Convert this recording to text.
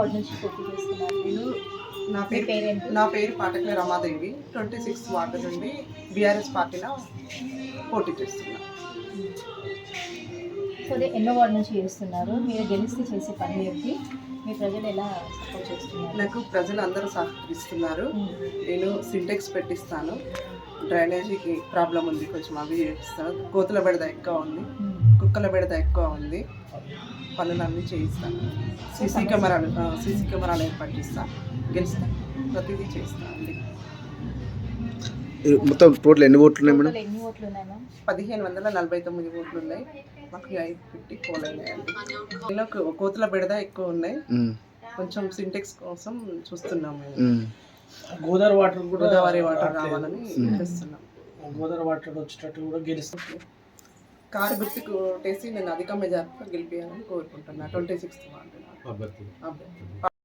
Ward నుంచి పోటీ చేస్తున్నారు? నేను నా మీ పేరు పేరేంటి? నా పేరు పాటకుల రమాదేవి. 26 వార్డు నుండి బీఆర్ఎస్ పార్టీలో పోటీ చేస్తున్నా. సో అదే ఎన్నో వార్డు నుంచి చేస్తున్నారు? మీరు గెలిస్తే చేసే పని ఏంటి? మీ ప్రజలు ఎలా సపోర్ట్ చేస్తున్నారు? నాకు ప్రజలు అందరూ సహకరిస్తున్నారు. నేను సింటెక్స్ పెట్టిస్తాను. డ్రైనేజీకి ప్రాబ్లం ఉంది, కొంచెం అవి చేపిస్తాను. కోతుల బెడద ఎక్కువ ఉంది, కుక్కల బెడద ఎక్కువ ఉంది. పనులన్నీ చేయిస్తాను. సీసీ కెమెరాలు ఏర్పాటు చేస్తాను. గెలుస్తాను, ప్రతిదీ చేస్తాను అండి. మొత్తం టోటల్ ఎన్ని ఓట్లు ఉన్నాయి మేడం? టోటల్ ఎన్ని ఓట్లు ఉన్నాయి మ్యామ్? 1549 ఓట్లు ఉన్నాయి. మాకు 550 పోలైనాయండి. ఇలా కోతుల బెడద ఎక్కువ ఉన్నాయి. కొంచెం సింటెక్స్ కోసం చూస్తున్నాం మేము. గోదావరి వాటర్ రావాలని చేస్తున్నాం. గోదావరి వాటర్ వచ్చేటట్టు కూడా గెలుస్తాం. కారు గుర్తుకు ఓటేసి నేను అధిక మెజార్టీతో గెలిపించాలని కోరుకుంటున్నా. 26th వార్డు అభ్యర్థి.